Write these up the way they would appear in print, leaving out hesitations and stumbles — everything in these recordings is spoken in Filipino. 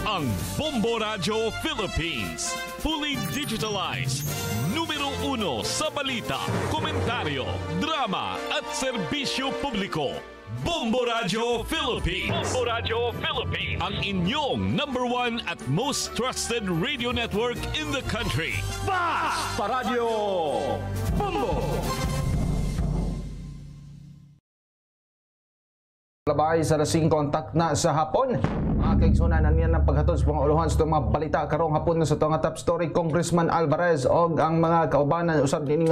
ang Bombo Radio Philippines. Fully digitalized. Numero 1 sa balita, komentaryo, drama at serbisyo publiko. Bombo Radio Philippines. Bombo Radio Philippines. Ang inyong #1 at most trusted radio network in the country. Basta Radio Bombo. Labay sa lasing kontak na sa hapon. Mga kaigsunan niyan ng paghatod sa panguluhan sa mga balita karong hapon na sa itong top story. Congressman Alvarez og ang mga kaubanan usab ni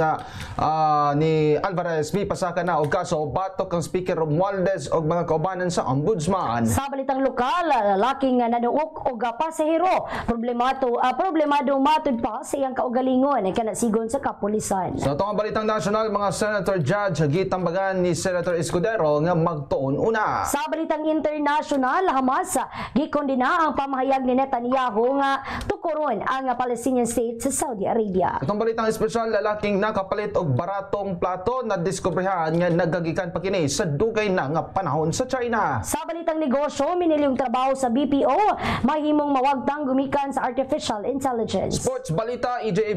Alvarez pasaka na og kaso batok ang Speaker Romualdez og mga kaubanan sa Ombudsman. Sa balitang lokal, lalaking naduok og pasahero problemado matud pa sa iyang kaugalingon ay kanasigon sa kapulisan. Sa itong balitang national, mga senator judge gitambagan ni Senator Escudero nga magtuon una. Sa balitang international, Hamas gikondena ang pamahayag ni Netanyahu nga tukuron ang Palestinian state sa Saudi Arabia. Itong balitang espesyal, lalaking nakapalit og baratong plato na diskubrehan nga nagagikan pa kini sa dugay na nga panahon sa China. Sa balitang negosyo, minilyong trabaho sa BPO mahimong mawagtang gumikan sa artificial intelligence. Sports balita, EJ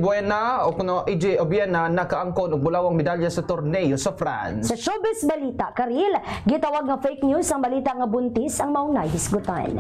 Obiena nakaangkon og bulawang medalya sa torneo sa France. Sa showbiz balita, Karil, gitawag nga fake news ang balita nga buntis ang maunay hisgutan.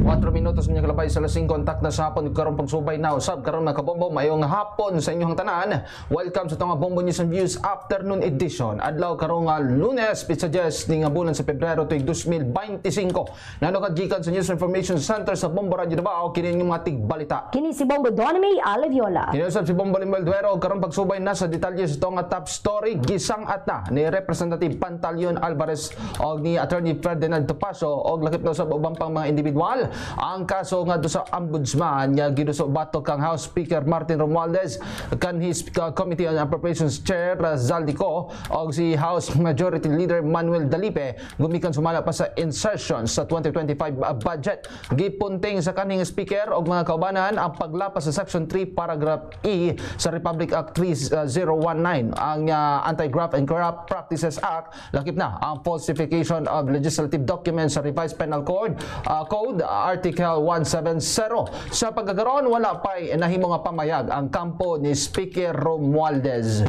4 minutos niya kalabay sa lasing kontak na sa hapon karong pagsubay na usab karon mga kabombo mayong hapon sa inyong tanan. Welcome sa itong Bombo News and Views afternoon edition. Adlaw karong Lunes pitsa-10 ning bulan sa Pebrero tuig 2025. Nanukad gikan sa News Information Center sa Bombo Radio Davao kini yung mga tigbalita. Kini si Bombo Donamy Aleviola. Kini usab si Bombo Limbel Duero karong pagsubay na sa detalye sa itong top story gisang ata ni Representative Pantaleon Alvarez og ni Attorney Ferdinand Topacio og lakip na usab ubang pang mga individual. Ang kaso nga do sa Ombudsman nga giduso batok kang House Speaker Martin Romualdez kan his Committee on Appropriations Chair Zaldico og si House Majority Leader Manuel Dalipe gumikan sumala pa sa insertion sa 2025 budget. Gipunting sa kaning Speaker og mga kaubanan ang paglapas sa Section 3 Paragraph E sa Republic Act 3019 ang Anti-Graft and Corrupt Practices Act. Lakip na ang falsification of legislative documents sa Revised Penal Code Article 170. Sa pagkakaroon, wala pa'y nahimo nga pamayag ang kampo ni Speaker Romualdez.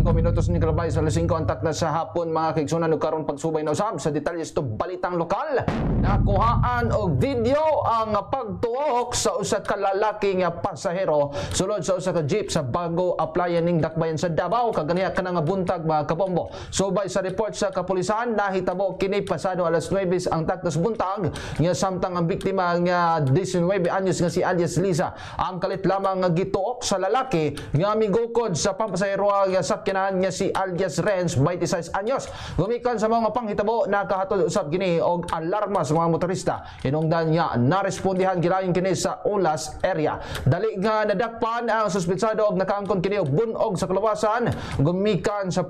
5 minutos ni kalabay sa lasing kontak na sa hapon mga kaigsunan ug karon pagsubay na usab sa detalye sa balitang lokal. Nakuhaan og video ang pagtuok sa usa ka lalaki nga pasahero sulod sa usa ka jeep sa bago applyan ning dakbayan sa Davao kaganiya kana nga buntag mga kabombo. Subay sa report sa kapulisan nahitabo kini pasado alas 9 ang takdas buntag nga samtang ang biktima nga 19 anyos nga si alias Lisa ang kalit lamang nga gituok sa lalaki nga migukod sa pampasahero nga sakyanan niya si alias Renz 26 anyos. Gumikan sa mga panghitabo nakahatod usab kini og alarma sa mga motorista. Hinungdan niya narespondihan gilayon kini sa Ulas area. Dali nga nadakpan ang suspetsado og nakaangkon kini og bunog sa kalawasan. Gumikan sa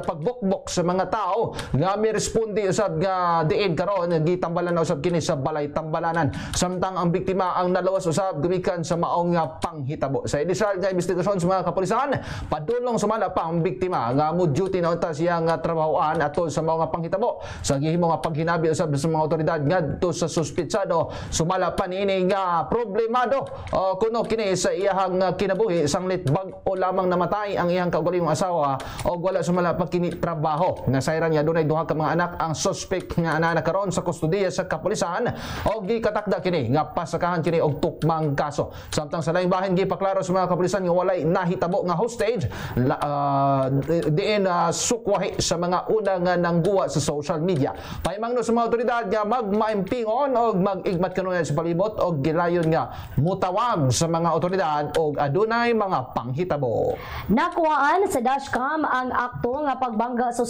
pagbukbok sa mga tao nga mirespondi usab nga diin karon gitambalan na usab kini sa balay tambalanan. Samtang ang biktima ang nalawas usab gumikan sa maong nga panghitabo. Sa inisyal nga investigasyon sa mga kapulisan padulong sumala pa ang biktima nga mo duty na unta siya nga trabahoan atol sa mga panghitabo sa gihimo nga paghinabi usab sa mga otoridad ngadto sa suspetsado sumala pa niini nga problemado kuno kini sa iyahang kinabuhi sanglit bag-o lamang namatay ang iyang kaugalingong asawa og wala sumala pa kini trabaho. Nasayran nga dunay duha ka mga anak ang suspect nga ana karon sa kustodiya sa kapulisan og gikatakda kini nga pasakahan kini og tukmang kaso. Samtang sa laing bahin gipaklaro sa mga kapulisan nga walay nahitabo nga hostage diin sukwahi sa mga unang nangguwa sa social media. Pahimangno sa mga otoridad nga magmaimpingon o mag-igmat kanunay sa palibot o gilayon nga mutawag sa mga otoridad o adunay mga panghitabo. Nakuhaan sa dashcam ang akto nga pagbangga sa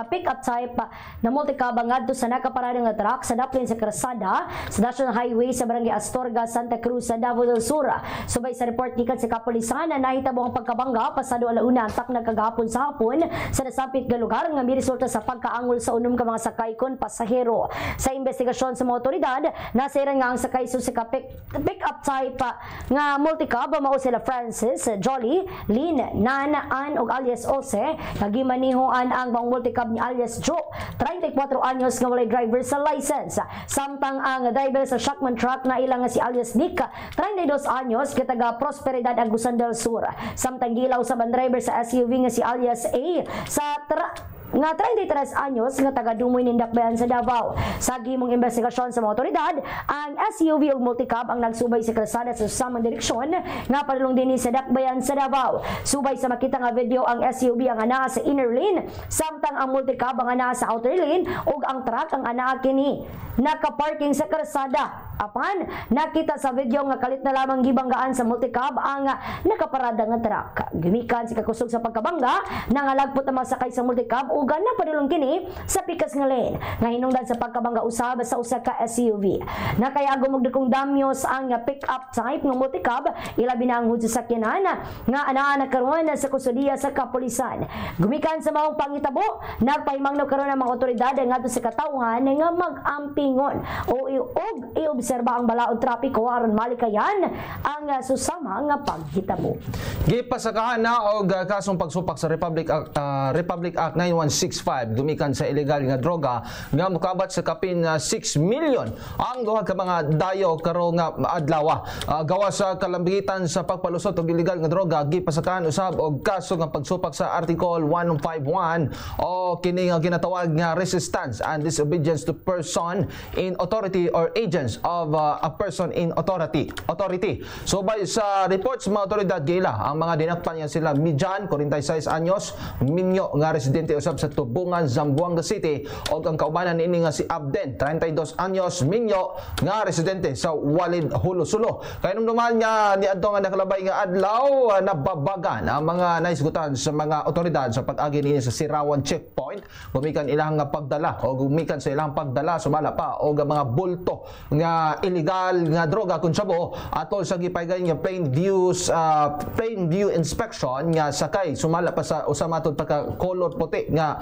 pick-up type na multicab ngadto sa nakaparada nga truck sa daplin sa Krasada sa National Highway sa Barangay Astorga, Santa Cruz sa Davao del Sur. Subay sa report gikan sa kapulisan na nahitabo ang pagkabangga Multicab pasado alauna antak nagkagapon sa hapon sa nasampit nga lugar nga miresulta sa pagkaangol sa unom ka mga sakay kon pasahero. Sa investigasyon sa mga otoridad, nasiran nga ang sakay sa pick-up type nga Multicab mao sila Francis, Jolly, Lynn, Nan, Ann ug alias Ose, nagimanihoan ang mga Multicab ni alias Joe, 34 anyos nga walay driver sa license. Samtang ang driver sa Shackman truck na ilang nga si alias Nick, 32 anyos, kataga Prosperidad, Agusan del Sur. Samtang gilaw sa driver sa SUV nga si alias A sa nga 33 anyos nga taga Dumoy Nindakbayan sa Davao. Sa gimong investigasyon sa mga otoridad, ang SUV ug Multicab ang nagsubay sa kalsada sa samang direksyon nga padulong dinhi sa Dakbayan sa Davao. Subay sa makita nga video, ang SUV ang anaa sa inner lane, samtang ang Multicab ang anaa sa outer lane ug ang truck ang anaa kini nakaparking sa kalsada. Apan nakita sa video nga kalit na lamang gibanggaan sa Multicab ang nakaparada nga truck. Gumikan si kakusog sa pagkabangga nangalagpot ang masakay sa Multicab ug napadulong kini sa pikas nga lane nga hinungdan sa pagkabangga usab sa usa ka SUV. Nakayagom og dakong damyos ang pick-up type nga Multicab, ilabi na ang hud sa sakyanan nga anaa na karon sa kustudiya sa kapulisan. Gumikan sa maong pangitabo, nagpahimangno karon ang mga otoridad ngadto sa katawhan nga mag-ampingon o iobserba ang balaod trapiko aron malikayan ang susama nga paghitabo. Gipasakahan na og kasong pagsupak sa Republic Act 9165 gumikan sa illegal nga droga nga mokabat sa kapin 6 million ang duha ka mga dayo karong adlaw. Gawa sa kalambigitan sa pagpalusot og illegal nga droga, gipasakahan usab og kaso nga pagsupak sa Article 151 o kini nga ginatawag nga resistance and disobedience to person in authority or agents of a person in authority. Subay sa reports mga otoridad gila ang mga dinakpan niya sila Mijan, 46 anyos, Minyo nga residente usab sa Tubungan, Zamboanga City, ug ang kaubanan niini nga si Abden, 32 anyos, Minyo nga residente sa Walid, Hulusulo. Kay nung duman nga niadto nga nakalabay nga adlaw, nababagan ang mga naisgutan sa mga otoridad sa pag-agi niini sa Sirawan checkpoint. Gumikan ilang nga pagdala o gumikan sa ilang pagdala sumala pa og mga bulto nga illegal nga droga kun sabo atol sa gipaygan nga plain view inspection nga sakay sumala pa sa usa matod pagka color puti nga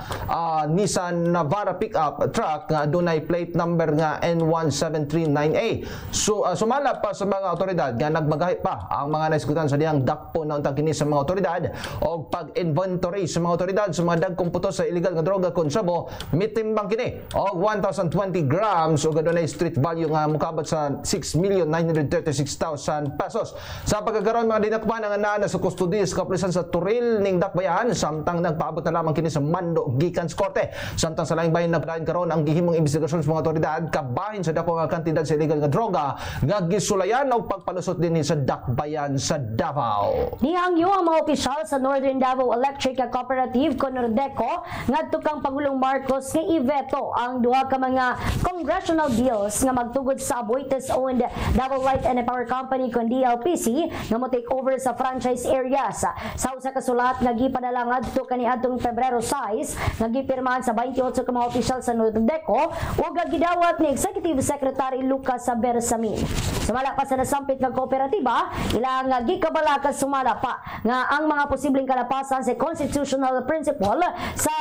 Nissan Navara pickup truck nga dunay plate number nga N1739A. So sumala pa sa mga otoridad nga nagmagahi pa ang mga naisgutan sa diyang dakpo na untang kini sa mga otoridad og pag-inventory sa mga otoridad sa mga dagkong putos sa illegal nga droga kun sabo mitimbang kini og 1,020 grams og adunay street value nga mukabat sa 6,936,000 pesos. Sa pagkakaroon mga dinakpan nga naa sa kustodiya sa kapulisan sa Turil ning Dakbayan, samtang nagpaabot na lamang kini sa Mando gikan sa korte. Samtang sa laing bahin nagdayon karon ang gihimong investigasyon sa mga otoridad kabahin sa dako nga kantidad sa illegal nga droga nga gisulayan og pagpalusot dinhi sa Dakbayan sa Davao. Nihangyo ang mga opisyal sa Northern Davao Electric Cooperative Nordeco ngadto kang Pangulong Marcos nga iveto ang duha ka mga congressional bills nga magtugod sa Aboitiz-owned Davao Light and Power Company kon DLPC nga mo take over sa franchise areas. Sa usa ka sulat nga gipadala ngadto kaniadtong Pebrero 6 nga gipirmahan sa 28 ka mga opisyal sa Nordeco ug gidawat ni Executive Secretary Lucas Bersamin. Sumala pa sa nasampit nga kooperatiba, ilang gikabala ka sumala pa nga ang mga posibleng kalapasan sa constitutional principle sa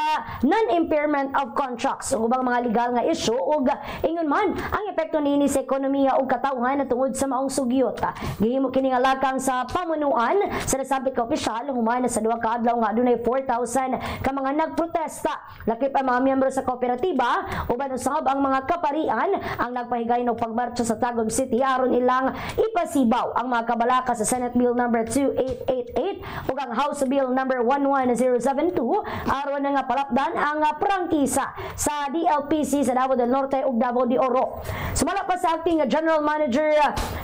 non-impairment of contracts ug ubang mga legal nga issue ug ingon man ang epekto niini sa ekonomiya ug katawhan tungod sa maong sugyot. Gihimo kini nga lakang sa pamunuan sa nasampit ka opisyal human sa duha ka adlaw nga adunay 4,000 ka mga nagprotesta. Lakip ang mga miyembro sa kooperatiba uban usab ang mga kaparian ang nagpahigay og pagmarcha sa Tagum City aron ilang ipasibaw ang mga kabalaka sa Senate Bill number 2888 ug ang House Bill number 11072 aron nga palapdan ang prangkisa sa DLPC sa Davao del Norte ug Davao de Oro. Sumala pa sa acting General Manager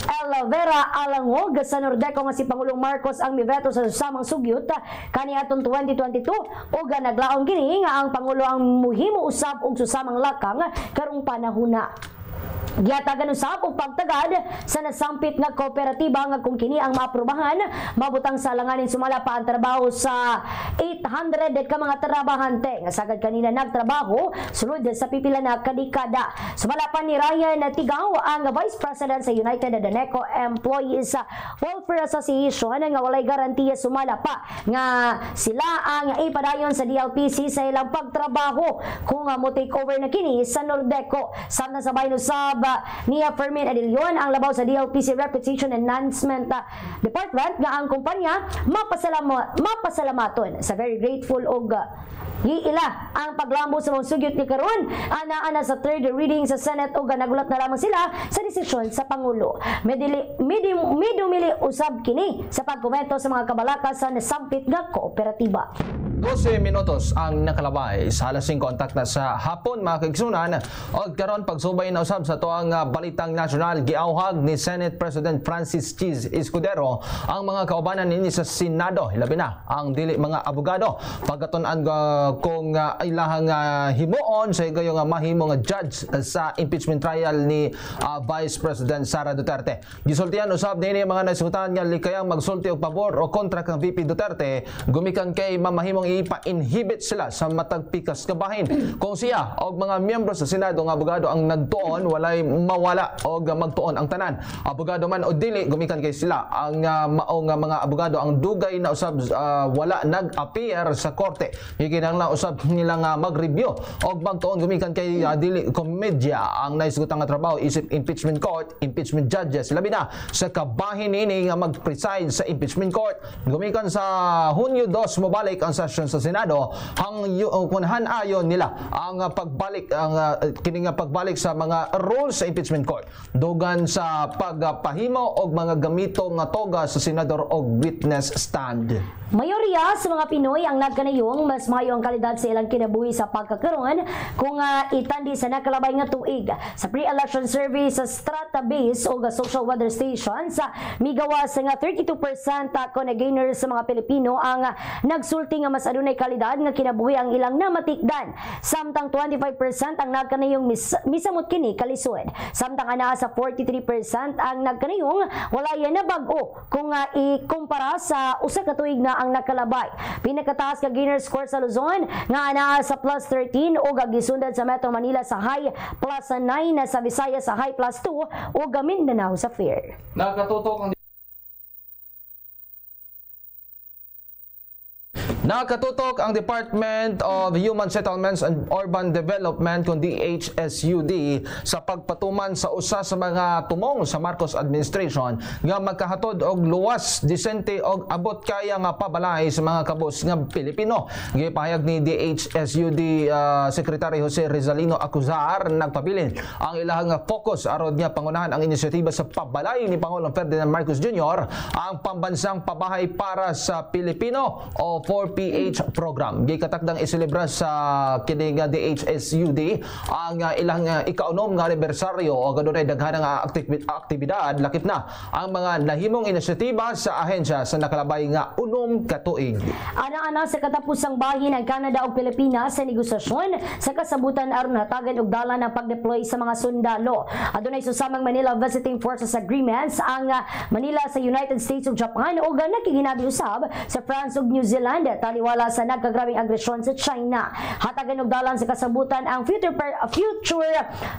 Elvera Alangog sa Nordeco nga si Pangulong Marcos ang miveto sa susamang sugyot kaniadtong 2022 ug naglaom kini nga ang Pangulo ang muhimo usab og susamang lakang karong panahona. Giyatagan usab og pagtagad sa nasampit nga kooperatiba nga kung kini ang maaprubahan, mabutang sa alanganin sumala pa ang trabaho sa 800 ka mga trabahante nga sagad kanina nagtrabaho sulod sa pipila na kadekada. Sumala pa ni Ryan Tigaw, ang Vice President sa United Daneco Employees Welfare Association, nga walay garantiya sumala pa nga sila ang ipadayon sa DLPC sa ilang pagtrabaho kung mo take over na kini sa Nordeco. Samtang sabay usab niya Fermin Adilion ang labaw sa DLPC Reputation Enhancement Department nga ang kumpanya mapasalamaton sa very grateful og giila ang paglambo sa mga sugyot ni karon ana sa third reading sa Senate ug nagulat na lamang sila sa desisyon sa Pangulo. Midumili usab kini sa pagkomento sa mga kabalaka sa nasampit nga kooperatiba. 12 minutos ang nakalabay sa alas 5 kontak na sa hapon mga kaigsunan o karon pagsubay na usab sa tuang balitang nasyonal giauhag ni Senate President Francis Cheese Escudero ang mga kaubanan nini sa Senado hilabi na ang dili mga abogado pagkatun-an kung ilahang himuon sa gayong mahimong judge sa impeachment trial ni Vice President Sara Duterte. Gisultihan usab nini mga nasutan nga likayang magsulti og pabor o kontra kang VP Duterte gumikan kay mamahimong ipa-inhibit sila sa matag pikas kabahin. Kung siya o mga miyembro sa Senado ng abogado ang nagtuon, walay mawala o magtuon ang tanan. Abogado man o dili, gumikan kay sila. Ang maong mga abogado ang dugay na usab wala nag-appear sa korte. Higinang na usab nilang mag-review o magtuon gumikan kay dili komedya ang naisgutang nga trabaho isip impeachment court, impeachment judges. Labi na sa kabahin ini nga mag-preside sa impeachment court. Gumikan sa Hunyo 2 mobalik ang session sa Senado ang kunhan ayon nila ang pagbalik kining pagbalik sa mga rules sa impeachment court dugan sa pagpahimo og mga gamito nga toga sa senador og witness stand. Mayorya sa mga Pinoy ang nagkanayong mas maayo ang kalidad sa ilang kinabuhi sa pagkakaroon kung itandi sa nakalabay nga tuig. Sa pre-election survey sa Strata Base o social weather stations, migawas nga 32% ako na gainers sa mga Pilipino ang nagsulti nga mas adunay kalidad nga kinabuhi ang ilang namatikdan. Samtang 25% ang nagkanayong misamot kini kalisod. Samtang ana sa 43% ang nagkanayong walay na bag-o kung ikumpara sa usa ka tuig na ang nakalabay. Pinakataas ka gainer score sa Luzon nga anaa sa plus 13 o gisundan sa Metro Manila sa high plus 9 na sa Visayas sa high plus 2 o Mindanao sa fair. Nakatutok ang Department of Human Settlements and Urban Development kung DHSUD sa pagpatuman sa usa sa mga tumong sa Marcos administration nga magkahatod og luwas, disente og abot kaya nga pabalay sa mga kabus nga Pilipino. Gipahayag ni DHSUD Secretary Jose Rizalino Acuzar nagpabilin ang ilahang focus aron nga pangunahan ang inisyatiba sa pabalay ni Pangulong Ferdinand Marcos Jr. ang pambansang pabahay para sa Pilipino o 4PH program. Gikatakdang iselebra sa kini nga DHSUD ang ilang ikaunom nga anibersaryo o gadunay daghan nga aktibidad lakip na ang mga nahimong inisyatiba sa ahensya sa nakalabay nga unom ka tuig. Ana-ana sa katapusang bahin ang Canada ug Pilipinas sa negosasyon sa kasabutan aron hatagan og dalan ang pagdeploy sa mga sundalo. Adunay susamang Manila Visiting Forces Agreements ang Manila sa United States ug Japan ug nakiginabi usab sa France ug New Zealand taliwala sa nagkagrabing agresyon sa China. Hatagan og dalan sa kasabutan ang future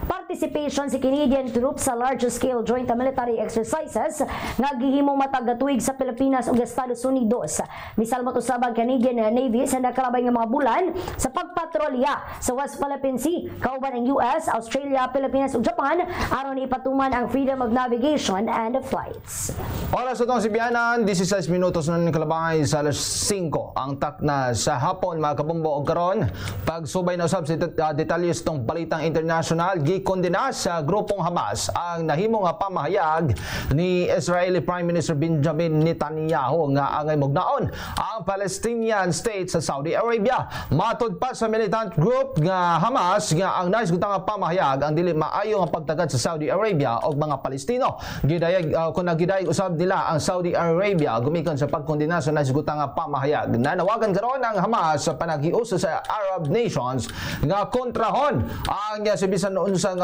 participation sa Canadian troops sa large-scale joint military exercises nga gihimong matag tuig sa Pilipinas ug Estados Unidos. Misalmot usab ang Canadian Navy sa nakalabay nga mga bulan sa pagpatrolya sa West Philippine Sea kauban ang US, Australia, Pilipinas ug Japan aron ipatuman ang freedom of navigation and flights. Oras itong Sibianan, 16 minutos na nakalabay sa alas 5 ang tak na sa hapon mga kabombo og karon pagsubay na usab sa detalyes tong balitang international gikondena sa grupong Hamas ang nahimong pamahayag ni Israeli Prime Minister Benjamin Netanyahu nga angay mugnaon ang Palestinian state sa Saudi Arabia. Matud pa sa militant group nga Hamas nga ang naisgutang pamahayag ang dili maayo nga pagtagad sa Saudi Arabia og mga Palestino. Gidayag kun nagidayag usab nila ang Saudi Arabia gumikan sa pagkondena sa naisgutang pamahayag. ginawagan karon ang Hamas sa panagiusa sa Arab nations nga kontrahon ang si bisan unsang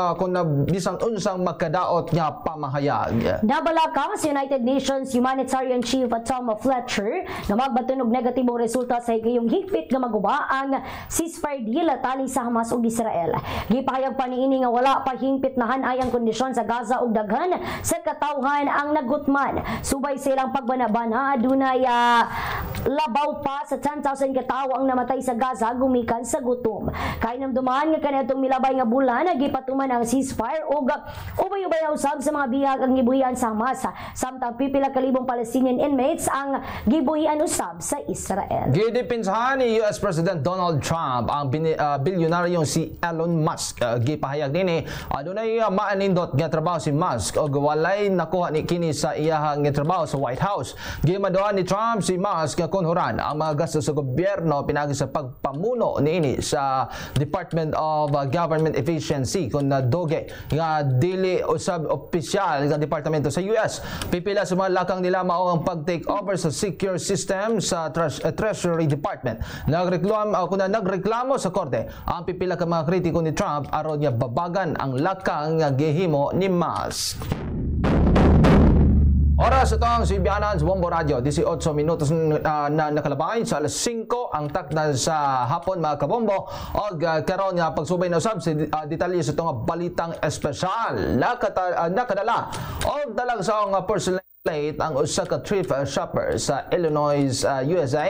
bisan unsang makadaot nga pamahayag. Nabalaka sa United Nations Humanitarian Chief Tom Fletcher nga magbatunog negatibong resulta sa higayong higpit nga maguba ang ceasefire deal tali sa Hamas ug Israel. Gipahayag pa niini nga wala pa hingpitnahan ay ang kondisyon sa Gaza ug daghan sa katawhan ang nagutman. Subay silang pagbanabana adunay labaw pa sa 10,000 katawo ang namatay sa Gaza gumikan sa gutom. Kainamduman nga kaniadtong milabay nga bulan gipatuman ang ceasefire ug ubay-ubay usab sa mga bihag ang gibuhian sa Hamas samtang pipila ka libong Palestinian inmates ang gibuhian usab sa Israel. Gidipinsahan ni US President Donald Trump ang bilyonaryong si Elon Musk. Gipahayag dinhi adunay maanindot nga trabaho si Musk ug walay nakuha ni kini sa iyahang nga trabaho sa White House. Gimaduan ni Trump si Musk nga kunhuran ang mga gastos sa gobyerno pinagi sa pagpamuno niini sa Department of Government Efficiency kun doge nga dili usab opisyal nga departamento sa US. Pipila sa mga lakang nila mao ang pag-take over sa secure system sa Treasury Department. Nagreklamo sa korte ang pipila ka mga kritiko ni Trump aron niya babagan ang lakang nga gihimo ni Musk. Oras ito ang Sibianan sa Bombo Radio, 18 minutos na nakalabay sa alas 5 ang takna sa hapon mga kabombo o karon nga pagsubay na usab sa detalye sa itong balitang espesyal nakadala o dalang sa ang personal plate ang usa ka thrift shopper sa Illinois, USA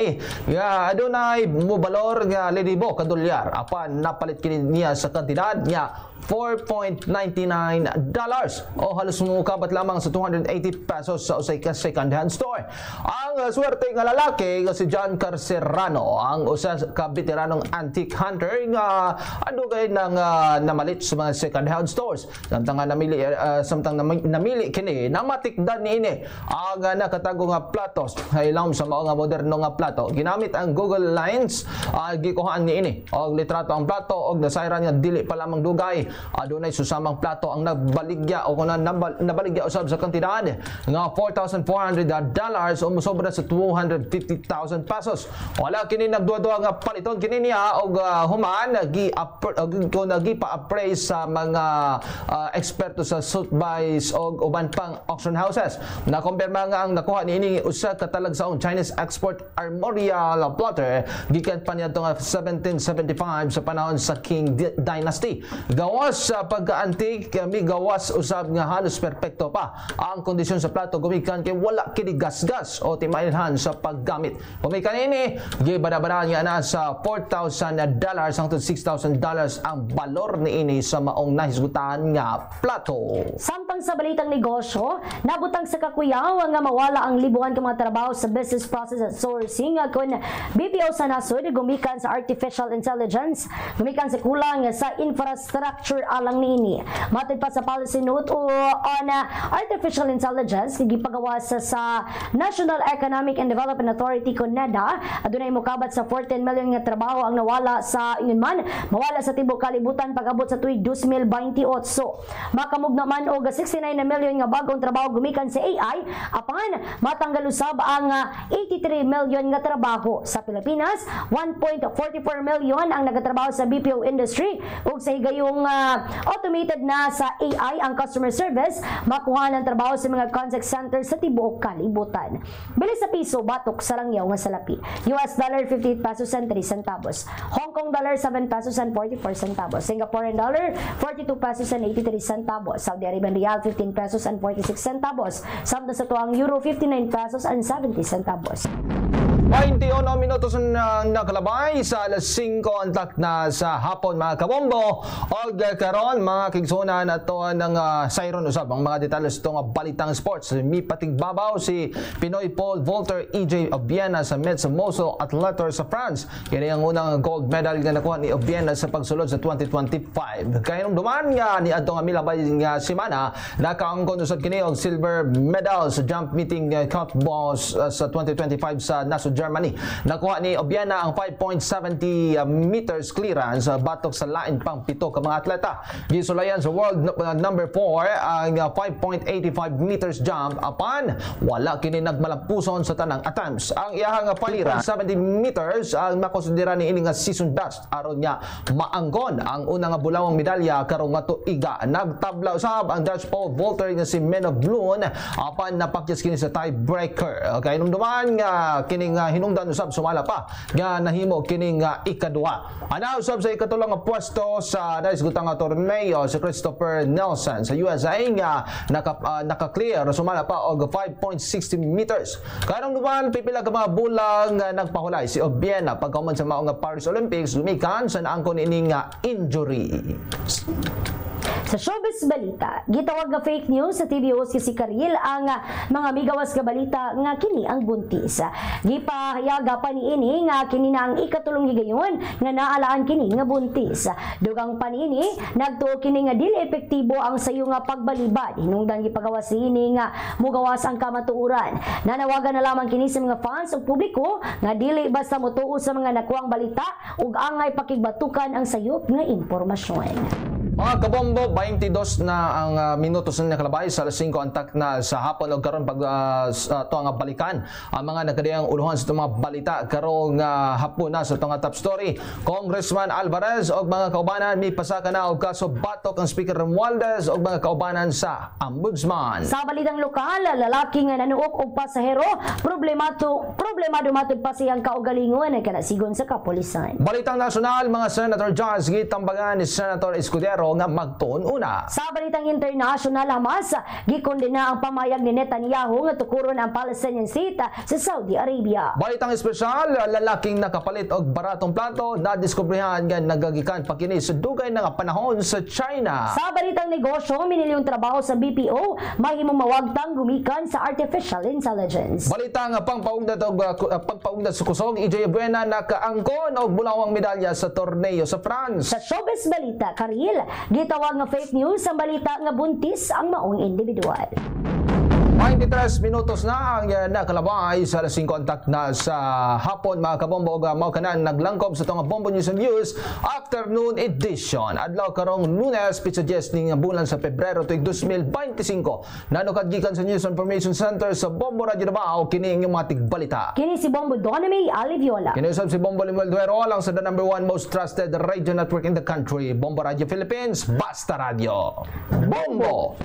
nga adunay mobalor nga libo ka dolyar apan napalit kini niya sa kantidad nga $4.99 o halos mukabat lamang sa 280 pesos sa usay ka second-hand store. Ang swerte nga lalaki nga si John Carcerano ang usa ka veteranong antique hunter nga adugay nang namalit sa mga second-hand stores. Samtang namili kini namatikdan niini ang nakatago nga platos hilam sa mao nga moderno nga plato. Ginamit ang Google Lens gikuhaan niini og litrato ang plato og nasayran nga dili pa lamang dugay. Adunay susamang plato ang nabaligya o kuna nabaligya usab sa kantidad nga $4,400 o musobra sa 250,000 pesos. Wala kini nagduwa-duwa nga paliton kini niya og human nagi-pa-appraise sa mga eksperto sa Sotheby's og uban pang auction houses. Nakumpirma nga ang nakuha niini usa ka talagsaong Chinese export armorial plotter gikan pa niadto nga 1775 sa panahon sa Qing Dynasty. Gawas sa pagka-antique gawas usab nga halos perpekto pa ang kondisyon sa plato gumikan kay wala kini gasgas o timailhan sa paggamit. Gumikan ini gibada-bada niya na sa $4,000 hangtod $6,000 ang balor niini sa maong nahisgutan nga plato. Samtang sa balitang negosyo, nabutang sa kakuyaw nga mawala ang libuhan ka mga trabaho sa business process at sourcing kun BPO sa nasod gumikan sa artificial intelligence, gumikan sa kulang sa infrastructure alang niini. Matod pa sa policy note on artificial intelligence gipagawas sa National Economic and Development Authority kun NEDA adunay mokabat sa 14 million nga trabaho ang nawala sa ingon mawala sa tibuok kalibutan pag-abot sa tuig 2028. Makamugna man og 69 na million nga bagong trabaho gumikan sa AI apan matanggal usab ang 83 million nga trabaho sa Pilipinas. 1.44 million ang nagatrabaho sa BPO industry ug sa higayong automated na sa AI ang customer service makuha ng trabaho sa mga contact center sa tibuok kalibutan. Bili sa piso batok sa langyaw nga salapi. US dollar 58 pesos and 3 centavos. Hong Kong dollar 7 pesos and 44 centavos. Singaporean dollar 42 pesos and 83 centavos. Saudi Arabian rial 15 pesos and 46 centavos. Samtang sa tuang euro 59 pesos and 70 centavos. 21 minutos na nakalabay sa alas 5 antak na sa hapon mga kabombo og karon mga kigsunan ato ng sayron usab ang mga detalye sa balitang sports. Mi patigbabaw si Pinoy Paul Volter EJ Obiena sa Metz Mosul Athletor sa France. Kini ang unang gold medal nga nakuha ni Obiena sa pagsulod sa 2025. Kay nung duman nga ni adto nga milabay nga semana nakaangkon usab kini og silver medal sa jump meeting cup boss sa 2025 sa Naso Germany. Nakuha ni Obiena ang 5.70 meters clearance batok sa lain pang 7 ka mga atleta. Gisulayan sa world number 4 ang 5.85 meters jump apan wala kini nagmalampuson sa tanang attempts. Ang iyahang palira 70 meters ang makonsidera ni ini nga season best aron niya maanggon ang unang bulawang medalya karong nga tuiga. Nagtabla usab ang Dutch pole vaulter nga si Menno Bloon apan napakyas kini sa tiebreaker. Okay, numduman nga kining hinungdan usab sumala pa nga nahimo kining ikadua. Ana usab sa ikatulong nga pwesto sa naisgutang nga torneo si Christopher Nelson sa USA nga naka-clear sumala pa og 5.60 meters. Karong duman pipila ka mga bulang nagpahulay si Obiena pagkahuman sa mao nga Paris Olympics lumikan sa naangkon ini nga injury. Sa showbiz balita, gitawag nga fake news sa TV host si Karil ang mga migawas nga balita nga kini ang buntis. Gipahayaga pa niini nga kini na ang ikatulong higayon nga naalaan kini nga buntis. Dugang pa niini nagtuo kini nga dili epektibo ang sayo nga pagbalibad hinungdan gipagawas ini nga mugawas ang kamatuoran. Nanawagan na lamang kini sa mga fans ug publiko nga dili basta motuo sa mga nakuang balita ug angay pakigbatukan ang sayop nga impormasyon. Mga kabombo, 22 na ang minutos na nakalabay sa 5 antak na sa hapon o karon pag ito nga balikan ang mga nagkadiyang uluhan sa itong mga balita karong hapon na sa itong top story. Congressman Alvarez o mga kaubanan may pasaka na o kaso batok ang Speaker Romualdez o mga kaubanan sa Ombudsman. Sa balitang lokal, lalaki nga nanuok og pasahero, problemado matod pa siyang kaugalingon ay kanasigon sa kapulisan. Balitang nasyonal, mga Senator Johns gitambagan ni Senator Escudero nga magtuon una. Sa balitang international, Hamas gikondena ang pamayag ni Netanyahu nga tukuron ang Palestinian State sa Saudi Arabia. Balitang espesyal, lalaking nakapalit og baratong plato na diskubrihan nga nagagikan pa kini sa dugay nga panahon sa China. Sa balitang negosyo, minilyong trabaho sa BPO mahimong mawagtang gumikan sa artificial intelligence. Balitang pangpaugdat sa kusog, EJ Buena nakaangkon og bulawang medalya sa torneo sa France. Sa showbiz balita, Karil, gitawag nga fake news ang balita nga buntis ang maong individual. 23 minutos na ang nakalabay sa 5 antak na sa hapon mga kabombo og mao kanan naglangkob sa tong Bombo News and Views afternoon edition. Adlaw karong Lunes pitsa 10 ning bulan sa Pebrero tuig 2025. Nanukad gikan sa News Information Center sa Bombo Radio Davao kini ang mga tigbalita. Kini si Bombo Doname Aliviola. Kini usab si Bombo Limuel Duero lang sa the number 1 most trusted radio network in the country, Bombo Radio Philippines, Basta Radio. Bombo!